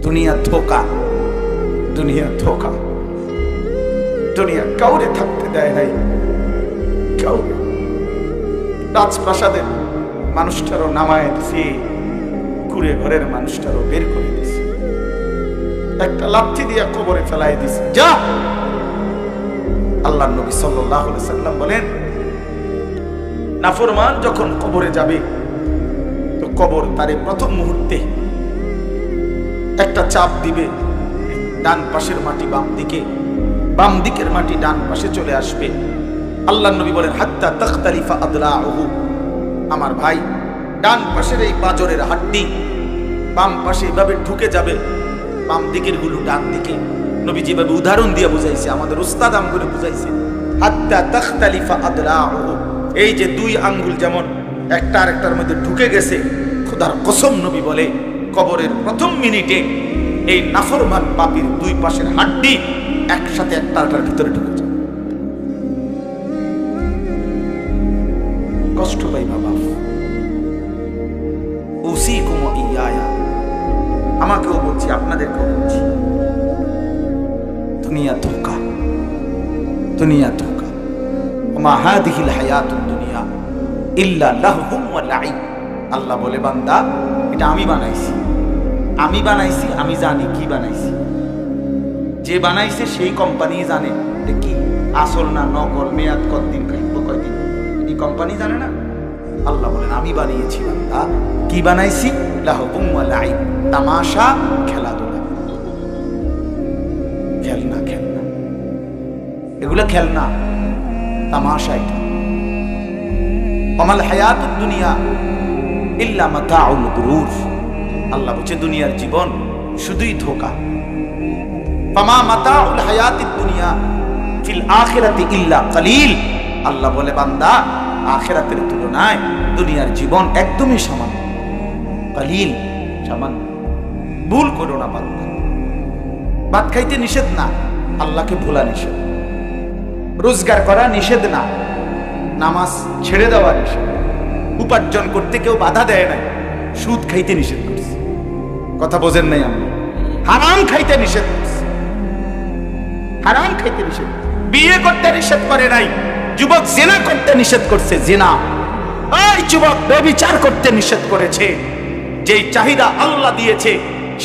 দুনিয়া ধোঁকা, দুনিয়া ধোঁকা। দুনিয়া কাউরে থাকতে দেয় নাই, কাউরে। রাজপ্রাসাদের মানুষটারও নামায় দিছে, কুড়ে ঘরের মানুষটারও বের করে দিছে, একটা লাথি দিয়া কবরে ফেলাই দিছে। যা। আল্লাহর নবী সাল্লাল্লাহু আলাইহি সাল্লাম বলেন, নাফরমান যখন কবরে যাবে তো কবর তারে প্রথম মুহূর্তে একটা চাপ দিবে, ডান পাশের মাটি বাম দিকে, বাম দিকের মাটি ডান পাশে চলে আসবে। আল্লাহর নবী বলেন, হাত্তা তাখতালিফা আদলাউহু। আমার ভাই, ডান পাশের এই পাঁজরের হাড্ডি বাম পাশে এভাবে ঢুকে যাবে, বাম দিকের গুলো ডান দিকে। নবী যেভাবে উদাহরণ দিয়ে বুঝাইছে, আমাদের উস্তাদ আমগুলো বুঝাইছে, হাত্তা তাখতালিফা আদলাউহু। এই যে দুই আঙ্গুল যেমন একটা আরেকটার মধ্যে ঢুকে গেছে, খোদার কসম নবী বলে কবরের প্রথম মিনিটে এই নাফরমান পাপীর দুই পাশের হাড্ডি একসাথে একটার ভিতরে ঢুকে যায়। কষ্ট পাই বাবা। উসিকুম ইয়ায়া, আমাকেও বলছি আপনাদেরকেও বলছি, দুনিয়া ধোঁকা, দুনিয়া ধোঁকা। ওমা হাদিহিল হায়াতুদ দুনিয়া ইল্লা লাহবুম ওয়া লাইব। আল্লাহ বলে, বান্দা এটা আমি বানাইছি, আমি বানাইছি, আমি জানি কি বানাইছি। যে বানাইছে সেই কোম্পানি জানে এটা কি আসল না নকল, মেয়াদ কতদিন, কয়দিন, এই কোম্পানি জানে না। আল্লাহ বলেন, আমি বানিয়েছি বান্দা। কি বানাইছি? লাহবুম ওয়া লাইব, তামাশা, খেলাধুলা। খেলনা, খেলনা, এগুলো খেলনা, তামাশা। এটা ওমাল হায়াতুদ দুনিয়া ইল্লা মাতাউল গুরুর। আল্লাহ বলছে দুনিয়ার জীবন শুধুই ধোঁকা। ফামা মাতাউল হায়াতিদ দুনিয়া ফিল আখিরাতি ইল্লা কালিল। আল্লাহ বলে, বান্দা আখিরাতের তুলনায় দুনিয়ার জীবন একদমই সামান্য, কালিল, সামান্য। ভুল করো না বান্দা। ভাত খাইতে নিষেধ না, আল্লাহকে ভোলা নিষেধ। রোজগার করা নিষেধ না, নামাজ ছেড়ে দেওয়া নিষেধ। উপার্জন করতে কেউ বাধা দেয় নাই, সুদ খাইতে নিষেধ করছে। কথা বোঝেন নাই? আমি হারাম খাইতে নিষেধ করছি, হারাম খাইতে নিষেধ। বিয়ে করতে নিষেধ করে নাই, যুবক জিনা করতে নিষেধ করছে, জিনা। ওই যুবক ব্যভিচার করতে নিষেধ করেছে। যেই চাহিদা আল্লাহ দিয়েছে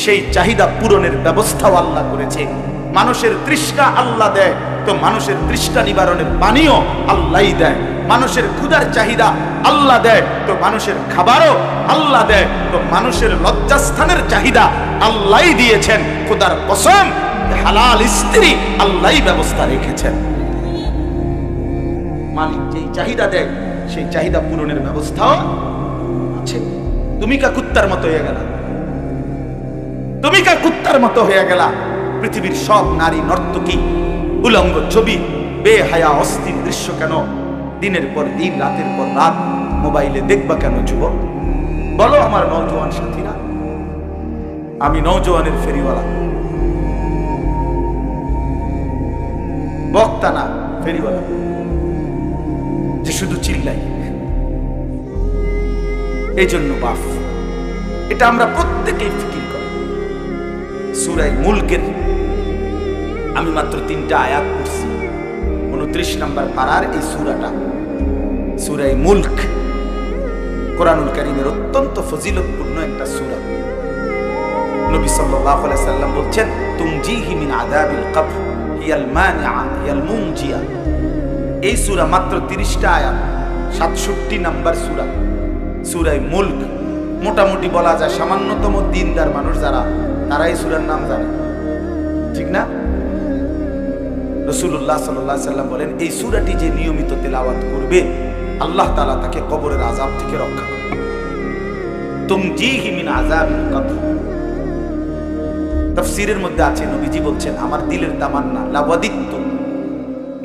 সেই চাহিদা পূরণের ব্যবস্থাও আল্লাহ করেছে। মানুষের তৃষ্ণা আল্লাহ দেয়, তো মানুষের তৃষ্ণা নিবারণের পানিও আল্লাহই দেয়। মানুষের ক্ষুধার চাহিদা আল্লাহ দেয়, তো মানুষের খাবারও আল্লাহ দেয়। তো মানুষের লজ্জাস্থানের চাহিদা আল্লাহই দিয়েছেন। খোদার কসম, হালাল স্ত্রী আল্লাহই ব্যবস্থা রেখেছেন। মালিক যেই চাহিদা দেয় সেই চাহিদা পূরণের ব্যবস্থাও আছে। তুমি কা কুত্তার মতো হয়ে গেলা, তুমি কা কুত্তার মতো হয়ে গেলা। পৃথিবীর সব নারী নর্তকী, উলঙ্গ ছবি, বেহায়া অস্থির দৃশ্য কেন দিনের পর দিন, রাতের পর রাত মোবাইলে দেখবা কেন যুবক? বলো আমার নওজোয়ান সাথীরা। আমি নওজোয়ানের ফেরিওয়ালা, বক্তা না, ফেরিওয়ালা, যে শুধু চিল্লাই। এই জন্য বাপ, এটা আমরা প্রত্যেকেই ফিকির করি। সূরা মুলকের আমি মাত্র 3টা আয়াত পড়ছি, 29 নম্বর পারার এই সূরাটা, সূরা মুলক, কোরআনুল কারীমের অত্যন্ত ফজিলতপূর্ণ একটা সূরা। নবী সাল্লাল্লাহু আলাইহি সাল্লাম বলছেন, তুমজিহি মিন আযাবিল কবর হিয়াল মানিআ হিয়াল মুনজিয়া। এই সূরা মাত্র 30টা আয়াত, 67 নম্বর সূরা, সূরা মুলক। মোটামুটি বলা যায় সামান্যতম দিনদার মানুষ যারা, তারা এই সূরার নাম জানে, ঠিক না? রাসূলুল্লাহ সাল্লাল্লাহু আলাইহি সাল্লাম বলেন, এই সূরাটি যে নিয়মিত তেলাওয়াত করবে আল্লাহ তাআলা তাকে কবরের আযাব থেকে রক্ষা করবে। তুমজিহি মিন আযাবিল কবর। তাফসীরের মধ্যে আছে, নবীজি বলছেন, আমার দিলের তামান্না লাওয়াদিত্তু।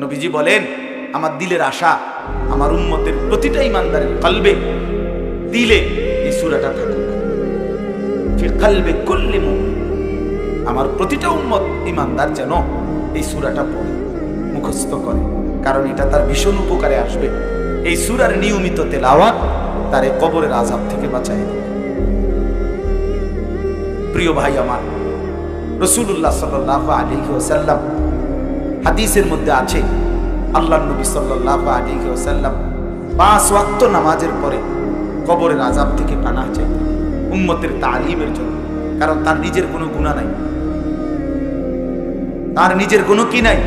নবীজি বলেন, আমার দিলের আশা আমার উম্মতের প্রতিটা ঈমানদারের কলবে, দিলে এই সূরাটা থাকুক। ফি কলবি কুল্লি মুমিন, আমার প্রতিটা উম্মত ঈমানদার যেন এই সূরাটা পড়ে, মুখস্থ করে, কারণ এটা তার ভীষণ উপকারে আসবে। এই সূরার নিয়মিত তেলাওয়াত তার কবরের আযাব থেকে বাঁচায় দেবে। প্রিয় ভাই আমার, রাসূলুল্লাহ সাল্লাল্লাহু আলাইহি ওয়াসাল্লাম হাদিসের মধ্যে আছে, আল্লাহর নবী সাল্লাল্লাহু আলাইহি ওয়াসাল্লাম 5 ওয়াক্ত নামাজের পরে কবরের আযাব থেকে পানাহ চাইতেন উম্মতের তালিমের জন্য। কারণ তার নিজের কোনো গুনাহ নাই, তার নিজের কোনো কি নাই,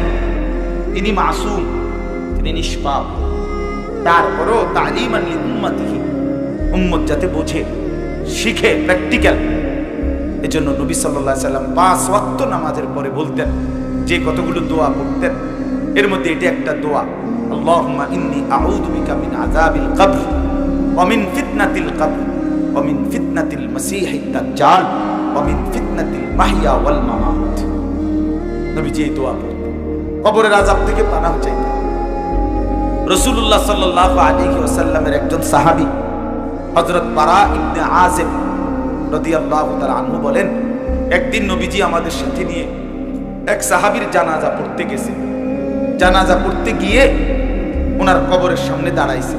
তিনি মাসুম, তিনি নিষ্পাপ। তারপরও তালিমান লি উম্মতিহি, উম্মত যাতে বোঝে, শিখে, প্র্যাকটিক্যাল। এজন্য নবী সাল্লাল্লাহু আলাইহি ওয়াসাল্লাম 5 ওয়াক্ত নামাজের পরে বলতেন যে কতগুলো দোয়া পড়তেন, এর মধ্যে এটা একটা দোয়া, আল্লাহুম্মা ইন্নী আউযু বিকা মিন আযাবিল কবর ওয়া মিন ফিতনাতিল কবর ওয়া মিন ফিতনাতিল মাসীহিদ দাজ্জাল ওয়া মিন ফিতনাতিল মাহইয়া ওয়াল মামাত। নবীজি এই দোয়া পড়তেন, কবরের আযাব থেকে পানাহ চাইতেন। রাসূলুল্লাহ সাল্লাল্লাহু আলাইহি ওয়াসাল্লামের একজন সাহাবী হযরত বারা ইবনে আযিব রাদিয়াল্লাহু তাআলা আনহু বলেন, একদিন নবীজি আমাদের সাথে নিয়ে এক সাহাবীর জানাজা পড়তে গেছে। জানাজা পড়তে গিয়ে ওনার কবরের সামনে দাঁড়াইছে।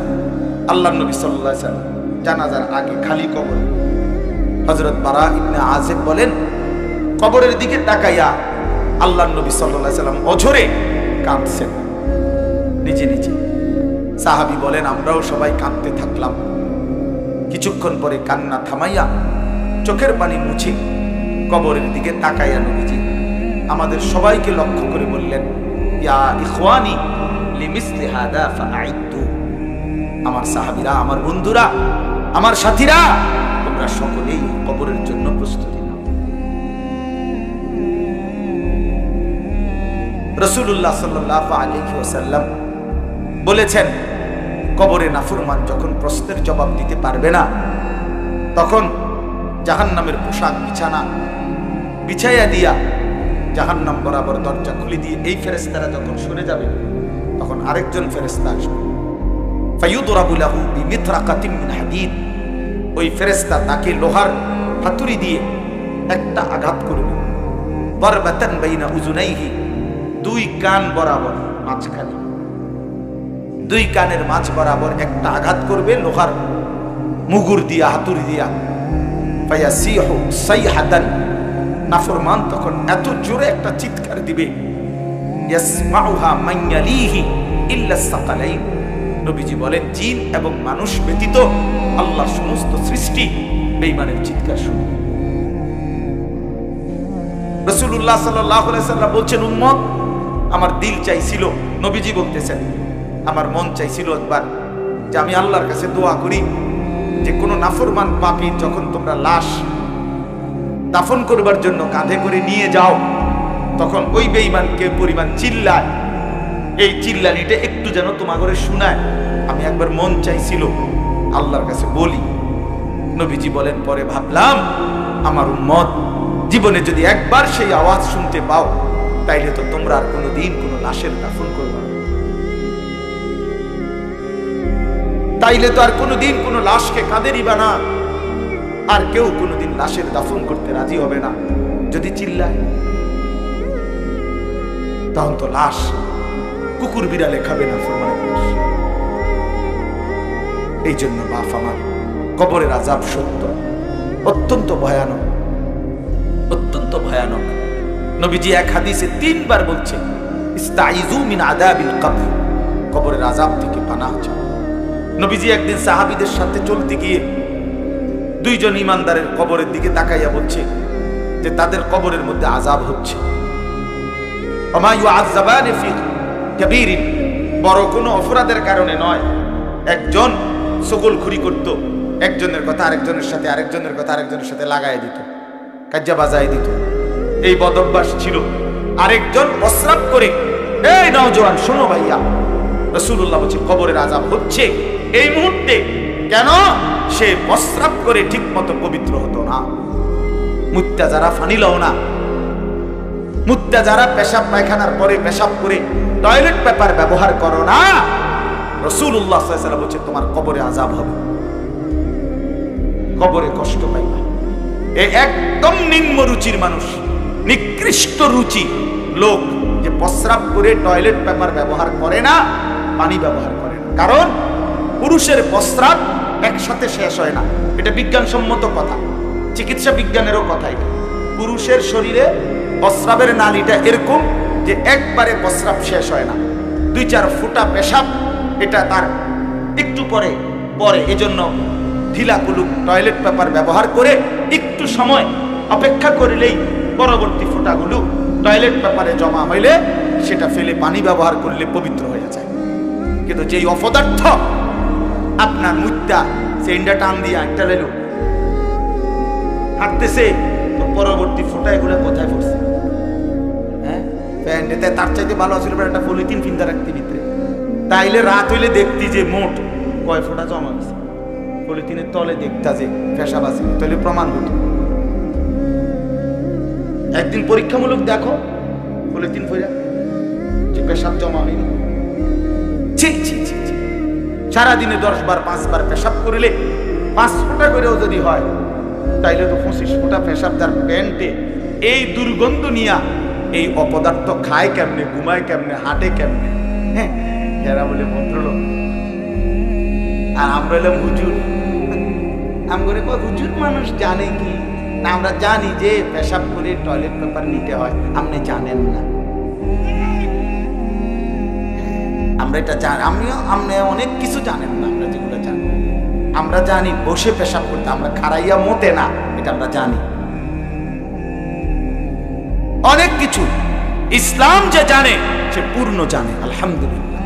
আল্লাহর নবী সাল্লাল্লাহু আলাইহি ওয়াসাল্লাম জানাজার আগে খালি কবর। হযরত বারা ইবনে আযিব বলেন, কবরের দিকে তাকাইয়া আল্লাহর নবী সাল্লাল্লাহু আলাইহি ওয়াসাল্লাম অঝরে কাঁদছেন নিজে নিজে। সাহাবী বলেন, আমরাও সবাই কাঁদতে থাকলাম। কিছুক্ষণ পরে কান্না থামাইয়া চোখের পানি মুছে কবরের দিকে তাকাইয়া নবীজি আমাদের সবাইকে লক্ষ্য করে বললেন, ইয়া ইখওয়ানি লিমিসলি হাদা ফাআইদু, আমার সাহাবীরা, আমার বন্ধুরা, আমার সাথীরা, তোমরা সকলেই কবরের জন্য প্রস্তুতি নাও। রাসূলুল্লাহ সাল্লাল্লাহু আলাইহি ওয়াসাল্লাম বলেছেন, কবরে নাফরমান যখন প্রশ্নের জবাব দিতে পারবে না, তখন জাহান্নামের পোশাক বিছানা বিছাইয়া দিয়া জাহান্নাম বরাবর দরজা খুলে দিয়ে এই ফেরেশতারা যখন সরে যাবে, তখন আরেকজন ফেরেশতা আসবে। ফায়ুদরাবু লাহু বিমিতরাকাতিন মিন হাদিদ, ওই ফেরেশতা তাকে লোহার হাতুড়ি দিয়ে একটা আঘাত করবে। বারবাতান বাইনা উযুনাইহি, দুই কান বরাবর, মাঝখানে দুই কানের মাঝ বরাবর একটা আঘাত করবে লোহার মুগুর দিয়া, হাতুড়ি দিয়া। ফায়াসিহু সাইহাতান, নাফরমান তখন এত জোরে একটা চিৎকার দিবে, ইয়াসমাউহা মান ইয়ালিহি ইল্লা সাকালাইন। নবীজি বলেন, জিন এবং মানুষ ব্যতীত আল্লাহর সমস্ত সৃষ্টি বেঈমানের চিৎকার শুনবে। রাসূলুল্লাহ সাল্লাল্লাহু আলাইহি ওয়াসাল্লাম বলছেন, উম্মত, আমার দিল চাইছিল, নবীজি বলতেছেন, আমার মন চাইছিল একবার যে আমি আল্লাহর কাছে দোয়া করি যে কোন নাফরমান পাপী যখন তোমরা লাশ দাফন করবার জন্য কাঁধে করে নিয়ে যাও, তখন ওই বেঈমানকে পরিমাণ চিল্লায়, এই চিল্লানিটা একটু যেন তোমার ঘরে শোনায়। আমি একবার মন চাইছিল আল্লাহর কাছে বলি। নবীজি বলেন, পরে ভাবলাম আমার উম্মত জীবনে যদি একবার সেই আওয়াজ শুনতে পাও, তাইলে তো তোমরা আর কোনোদিন কোনো লাশের দাফন করবে না, তাইলে তো আর কোনোদিন কোনো লাশকে কাঁধে নিবা না, আর কেউ কোনোদিন লাশের দাফন করতে রাজি হবে না। যদি চিল্লায় তখন তো লাশ কুকুর বিড়ালে খাবে না, ফরমানের লাশ। এই জন্য বাপ আমার, কবরের আযাব সত্য, অত্যন্ত ভয়ানক, অত্যন্ত ভয়ানক। নবীজি এক হাদিসে 3 বার বলছেন, ইস্তাইযু মিন আযাবিল কবর, কবরের আযাব থেকে পানাহ চাও। নবীজি একদিন সাহাবীদের সাথে চলতে গিয়ে 2 জন ঈমানদারের কবরের দিকে তাকাইয়া বলছে যে তাদের কবরের মধ্যে আযাব হচ্ছে। ওমা ইউআযাবানি ফি কাবীরিন, বড় কোনো অপরাধের কারণে নয়। একজন সকলখুরি করত, একজনের কথা আরেকজনের সাথে, আরেকজনের কথা আরেকজনের সাথে লাগায় দিত, কাজ্জা বাজায় দিত, এই বদভ্যাস ছিল। আরেকজন প্রস্রাব করে, এই নওজোয়ান শোনো ভাইয়া, রাসূলুল্লাহ বলেন কবরের আযাব হচ্ছে এই মুহূর্তে। কেন? সে প্রস্রাব করে ঠিক মতো পবিত্র হতো না, মুত্তা যারা ফানিলাও না, মুত্তা যারা পেশাব পায়খানার পরে পেশাব করে টয়লেট পেপার ব্যবহার করো না, রাসূলুল্লাহ সাল্লাল্লাহু আলাইহি ওয়াসাল্লাম বলেন তোমার কবরে আযাব হবে, কবরে কষ্ট পাইবা। এই একদম নিম্ন রুচির মানুষ, নিকৃষ্ট রুচি লোক যে প্রস্রাব করে টয়লেট পেপার ব্যবহার করে না, পানি ব্যবহার করে না। কারণ পুরুষের প্রস্রাব একসাথে শেষ হয় না, এটা বিজ্ঞানসম্মত কথা, চিকিৎসা বিজ্ঞানেরও কথা। এটা পুরুষের শরীরে প্রস্রাবের নালীটা এরকম যে একবারে প্রস্রাব শেষ হয় না, 2-4 ফোঁটা পেশাব এটা তার একটু পরে পরে। এজন্য ঢিলা কুলুক টয়লেট পেপার ব্যবহার করে একটু সময় অপেক্ষা করলেই পরবর্তী ফোঁটাগুলো টয়লেট পেপারে জমা হইলে সেটা ফেলে পানি ব্যবহার করলে পবিত্র হয়ে যায়। কিন্তু যেই অপদার্থ আপনার মুখটা সেইটা টান দিয়ে একটা লেলো হাঁটতেছে, তো পরবর্তী ফোঁটা এগুলো কোথায় পড়ছে? হ্যাঁ, প্যান্টেতে তার চাইতে ভালো ছিল একটা পলিথিন ফিন্দা রাখতে ভিতরে, তাইলে রাত হইলে দেখতি যে মোট কয় ফোঁটা জমা হয়েছে। পলিথিনের তলে দেখতা যে পেশাব আছে, তাহলে প্রমাণ হতো। একদিন পরীক্ষামূলক দেখো পলিথিন ফইরা যে পেশাব জমা হয়নি। সারাদিনে 10 বার 5 বার পেশাব করলে 5 ফোঁটা করেও যদি হয়, তাইলে তো 25 ফোঁটা পেশাব তার প্যান্টে। এই দুর্গন্ধ নিয়া এই অপদার্থ খায় কেমনে, ঘুমায় কেমনে, হাঁটে কেমনে? হ্যাঁ, এরা বলে ভদ্রলোক, আর আমরা হলাম হুজুর। আমরা হুজুর মানুষ জানে কি না? আমরা জানি যে পেশাব করে টয়লেট পেপার নিতে হয়, আপনি জানেন না। আমরা এটা জানি, আপনি অনেক কিছু জানেন না। আমরা যেগুলো জানি, আমরা জানি বসে পেশাব করতে, আমরা খাড়াইয়া মতে না, এটা আমরা জানি অনেক কিছু। ইসলাম যে জানে সে পূর্ণ জানে, আলহামদুলিল্লাহ।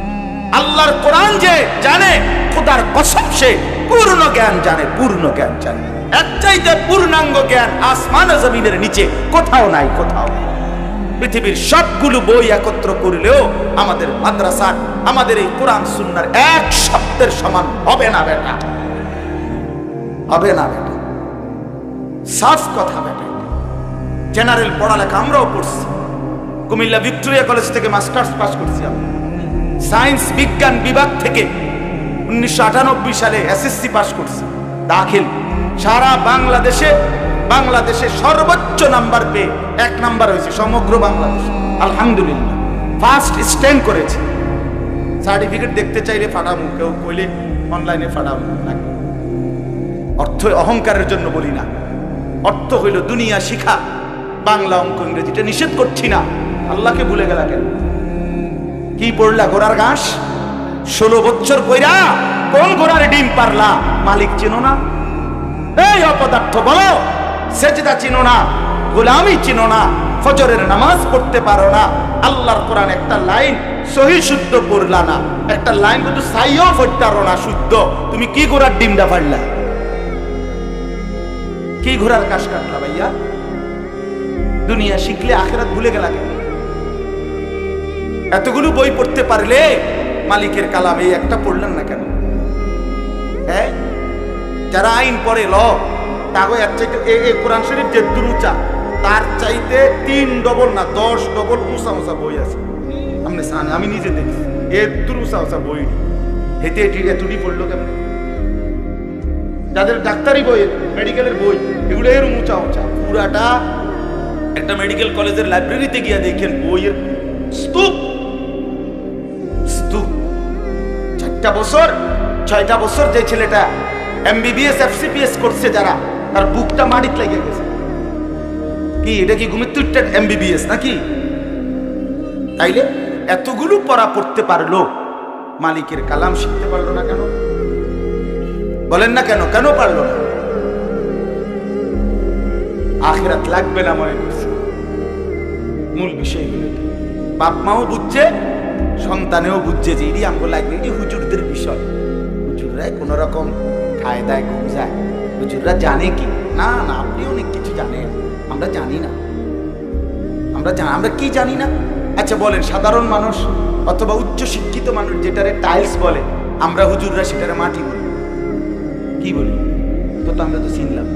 আল্লাহর কোরআন যে জানে, খোদার কসম সে পূর্ণ জ্ঞান জানে, পূর্ণ জ্ঞান জানে। এর চাইতে পূর্ণাঙ্গ জ্ঞান আসমান ও জমিনের নিচে কোথাও নাই, কোথাও। পৃথিবীর সবগুলো বই একত্র করলেও আমাদের মাদ্রাসার, আমাদের এই কোরআন সুন্নাহর এক শব্দের সমান হবে না বেটা, হবে না বেটা। সাফ কথা বেটা। জেনারেল পড়ালেখা আমরাও পড়ছি, কুমিল্লা ভিক্টোরিয়া কলেজ থেকে মাস্টার্স পাস করছি আমি। সায়েন্স বিজ্ঞান বিভাগ থেকে 1998 সালে এসএসসি পাস করছি। দাখিল সারা বাংলাদেশে সর্বোচ্চ নাম্বার পেয়ে 1 নাম্বার হয়েছে সমগ্র বাংলাদেশ, আলহামদুলিল্লাহ। ফার্স্ট স্ট্যান্ড করেছে। সার্টিফিকেট দেখতে চাইলে ফাটামু, কেউ কইলে অনলাইনে ফাটামু না। অর্থ অহংকারের জন্য বলি না, অর্থ হইল দুনিয়া শিখা। বাংলা, অঙ্ক, ইংরেজিটা নিষেধ করছি না। আল্লাহকে ভুলে গেলা কেন? কি পড়লা? ঘোড়ার ঘাস। 16 বছর কইরা কোন ঘোড়ার ডিম পারলা? মালিক চিনো না? এই অপদার্থ বলো, সেজদা চিনো না, গোলামি চিনো না, ফজরের নামাজ পড়তে পারো না, আল্লাহর কোরআন একটা লাইন সহি শুদ্ধ পড়লা না, একটা লাইন কিন্তু সাইও পড়তে পারো না শুদ্ধ। তুমি কি ঘোড়ার ডিমটা পারলা? কি ঘোড়ার ঘাস কাটলা ভাইয়া? দুনিয়া শিখলে আখিরাত ভুলে গেলা কেন? এতগুলো বই পড়তে পারলে মালিকের কালাম এই একটা পড়লেন না কেন? হ্যাঁ, যারা আইন পড়ে ল, তাগো এর চাইতে এই কোরআন শরীফ যে দুরুচা, তার চাইতে 3 ডবল না 10 ডবল উঁচা উঁচা বই আছে। আপনি জানেন, আমি নিজে দেখছি এর দুরুচা উঁচা বই। হেতে এটুডি পড়লো কেমন? যাদের ডাক্তারি বই, মেডিকেলের বই, এগুলো এর উঁচা উঁচা। পুরাটা একটা মেডিকেল কলেজের লাইব্রেরিতে গিয়ে দেখেন বইয়ের স্তূপ স্তূপ। 6টা বছর যে ছেলেটা এমবিবিএস এফসিপিএস করছে, যারা তার বুকটা মাটিতে লেগে গেছে। কি এটা কি ঘুমের তুইটা এমবিবিএস নাকি? তাইলে এতগুলো পড়া পড়তে পারলো, মালিকের কালাম শিখতে পারলো না কেন? বলেন না কেন? কেন পারলো না? আখিরাত লাগবে না মনে করছে। মূল বিষয়গুলো বাপ মাও বুঝছে, সন্তানেও বুঝছে যে এটি আমগো লাগবে, এটি হুজুরদের বিষয়। হুজুররাই কোন রকম খায় দায় ঘুম যায়। হুজুররা জানে কি? না না, আপনি অনেক কিছু জানেন, আমরা জানি না। আমরা কি জানি না? আচ্ছা বলেন, সাধারণ মানুষ অথবা উচ্চ শিক্ষিত মানুষ যেটারে টাইলস বলে, আমরা হুজুররা সেটারে মাটি বলি। কি বলি? তো আমরা তো চিনলাম।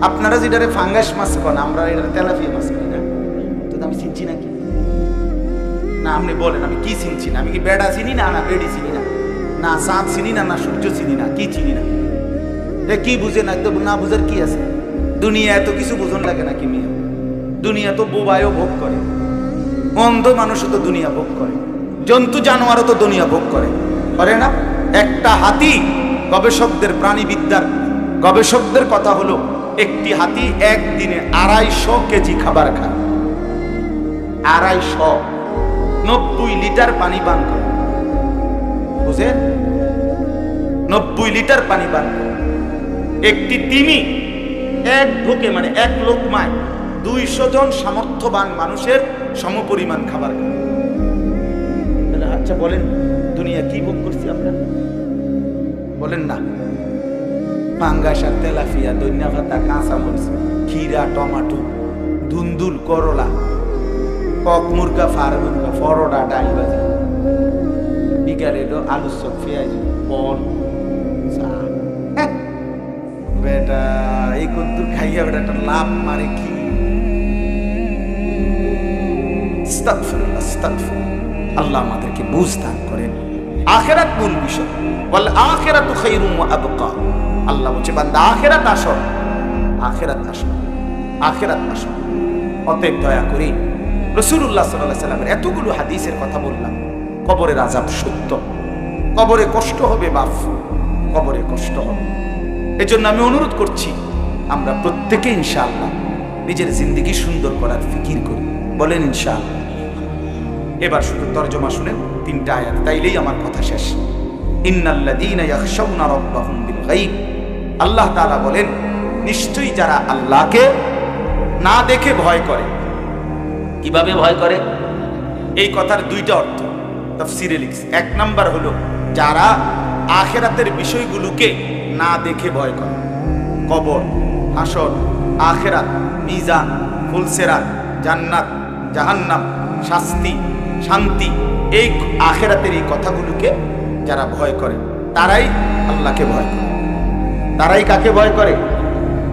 আপনারা যেটারে ফাঙ্গাস মাছ কন, আমরা এটারে তেলাপিয়া মাছ করি না। তো আমি চিনছি নাকি? না আপনি বলেন, আমি কি চিনছি না? আমি কি বেড়া চিনি না? না বেড়ি চিনি না? না চাঁদ চিনি না? না সূর্য চিনি না? কি চিনি না? কি বুঝে না? না বুঝার কি আছে? দুনিয়া এত কিছু বোঝন লাগে নাকি? মেয়ে দুনিয়া তো বোবায়ও ভোগ করে, অন্ধ মানুষও তো দুনিয়া ভোগ করে, জন্তু জানোয়ারও তো দুনিয়া ভোগ করে না? একটা হাতি, গবেষকদের, প্রাণীবিদ্যার গবেষকদের কথা হলো একটি হাতি একদিনে 250 কেজি খাবার খায়, 250, 90 লিটার পানি পান করে, বুঝেন? 90 লিটার পানি পান করে। একটি তিমি এক ঢোকে মানে এক লোকমায় 200 জন সামর্থ্যবান মানুষের সমপরিমাণ খাবার খায়। আচ্ছা বলেন, দুনিয়া কি ভোগ করছি আমরা? বলেন না। পাঙ্গাস আর তেলাপিয়া, দইনা ভাতা, কাঁচামরিচ, খিরা, টমাটো, দুন্দুল, করলা, কক মুরগা, ফার মুরগা, পরোটা, ডাল ভাজি, বিকালে এলো আলু চপ, পেঁয়াজ, বল, চা। বেটা এই কদ্দুর খাইয়া বেটা একটা লাভ মারে কি! আস্তাগফিরুল্লাহ, আস্তাগফিরুল্লাহ। আল্লাহ আমাদেরকে বুঝ দান করেন। আখিরাত মূল বিষয়। ওয়াল আখিরাতু খায়রুম ওয়া আবকা। আল্লাহ বলছে বান্দা আখিরাত আসো, আখিরাত আসো, আখিরাত আসো। অতএব দয়া করে রাসূলুল্লাহ সাল্লাল্লাহু আলাইহি ওয়াসাল্লামের এতগুলো হাদিসের কথা বললাম। কবরের আযাব সত্য, কবরে কষ্ট হবে বাপ, কবরে কষ্ট হবে। এজন্য আমি অনুরোধ করছি আমরা প্রত্যেকে ইনশাআল্লাহ নিজের জিন্দেগি সুন্দর করার ফিকির করি। বলেন ইনশাআল্লাহ। এবার শুধু তরজমা শুনেন 3টা আয়াত, তাইলেই আমার কথা শেষ। ইন্নাল্লাযীনা ইয়াখশাউনা রাব্বাহুম বিল গায়ব। আল্লাহ তাআলা বলেন নিশ্চয়ই যারা আল্লাহকে না দেখে ভয় করে। কিভাবে ভয় করে? এই কথার 2টা অর্থ তাফসীরে লিখছে। 1 নাম্বার হলো যারা আখিরাতের বিষয়গুলোকে না দেখে ভয় করে। কবর, হাসর, আখিরাত, মিজান, ফুলসিরাত, জান্নাত, জাহান্নাম, শাস্তি, শান্তি, এই আখিরাতের এই কথাগুলোকে যারা ভয় করে তারাই আল্লাহকে ভয় করে। তারাই কাকে ভয় করে?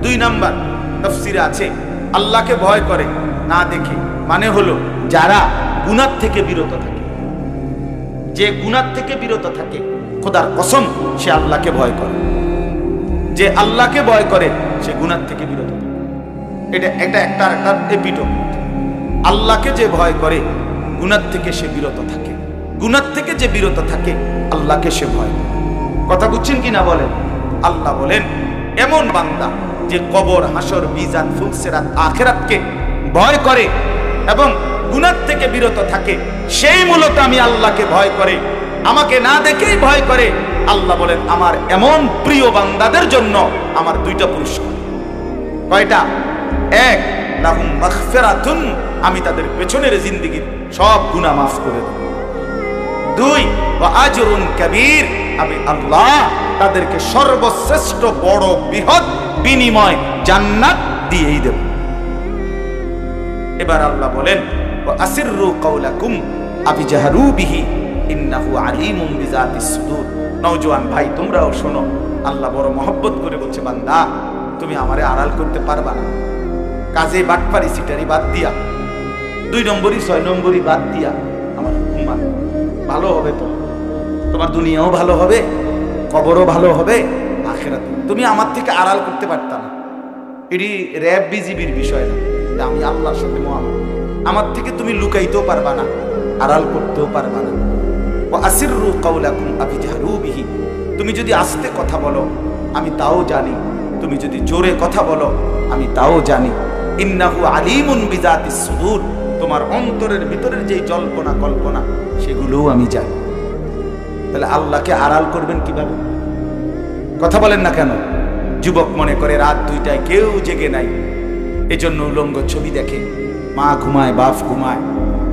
2 নাম্বার তাফসীরে আছে আল্লাহকে ভয় করে না দেখে, মানে হলো যারা গুনাহ থেকে বিরত থাকে। যে গুনাহ থেকে বিরত থাকে খোদার কসম সে আল্লাহকে ভয় করে। যে আল্লাহকে ভয় করে সে গুনাহ থেকে বিরত থাকে। এটা একটা এপিটোম। আল্লাহকে যে ভয় করে গুনাহ থেকে সে বিরত থাকে, গুনাহ থেকে যে বিরত থাকে আল্লাহকে সে ভয় করে। কথা বুঝছেন কিনা বলেন? আল্লাহ বলেন এমন বান্দা যে কবর, হাসর, মিজান, ফুলসিরাত, আখিরাতকে ভয় করে এবং গুনাহ থেকে বিরত থাকে, সেই মূলত আমি আল্লাহকে ভয় করে, আমাকে না দেখেই ভয় করে। আল্লাহ বলেন আমার এমন প্রিয় বান্দাদের জন্য আমার 2টা পুরস্কার। কয়টা? 1 লাহুম মাগফিরাতুন, আমি তাদের পেছনের জিন্দেগির সব গুনাহ মাফ করে দেব। 2 ওয়া আজরুন কাবীর, আমি আল্লাহ তাদেরকে সর্বশ্রেষ্ঠ বড় বৃহৎ বিনিময় জান্নাত দিয়েই দেব। এবার আল্লাহ বলেন ওয়া আসিররু কাওলাকুম আবিজাহরু বিহি ইন্নাহু আলিমুম বিযাতিস সুদূর। নওজোয়ান ভাই তোমরাও শোনো, আল্লাহ বড় মহব্বত করে বলছে বান্দা তুমি আমারে আড়াল করতে পারবা না। কাজে বাটপারি সিটারি বাদ দিয়া, 2 নম্বরই 6 নম্বরই বাদ দিয়া আমার হুকুম মান, ভালো হবে। তো তোমার দুনিয়াও ভালো হবে, কবরও ভালো হবে, আখিরাত তুমি আমার থেকে আড়াল করতে পারতা না। এটি র‍্যাব বিজিবির বিষয় না, এটা আমি আল্লাহর সাথে মুআমালা। আমার থেকে তুমি লুকাইতেও পারবা না, আড়াল করতেও পারবা না। ওয়া আসিররু কাওলাকুম আবিজাহরু বিহি, তুমি যদি আস্তে কথা বলো আমি তাও জানি, তুমি যদি জোরে কথা বলো আমি তাও জানি। ইন্নাহু আলিমুন বিযাতিস সুদূর, তোমার অন্তরের ভিতরের যে জল্পনা কল্পনা সেগুলোও আমি জানি। তাহলে আল্লাহকে আড়াল করবেন কিভাবে? কথা বলেন না কেন? যুবক মনে করে রাত 2টায় কেউ জেগে নাই, এজন্য উলঙ্গ ছবি দেখে, মা ঘুমায়, বাপ ঘুমায়,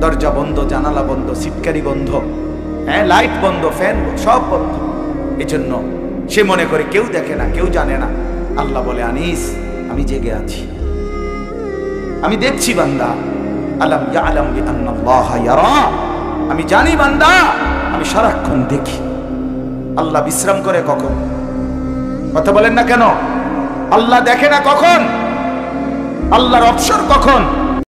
দরজা বন্ধ, জানালা বন্ধ, সিটকারি বন্ধ, হ্যাঁ লাইট বন্ধ, ফ্যান সব বন্ধ। এজন্য সে মনে করে কেউ দেখে না, কেউ জানে না। আল্লাহ বলে আনিস আমি জেগে আছি, আমি দেখছি বান্দা। আলাম ইয়ালাম বিআন্নাল্লাহ ইয়ারা, আমি জানি বান্দা, আমি সারাক্ষণ দেখি। আল্লাহ বিশ্রাম করে কখন? কথা বলেন না কেন? আল্লাহ দেখে না কখন? আল্লাহর অবসর কখন?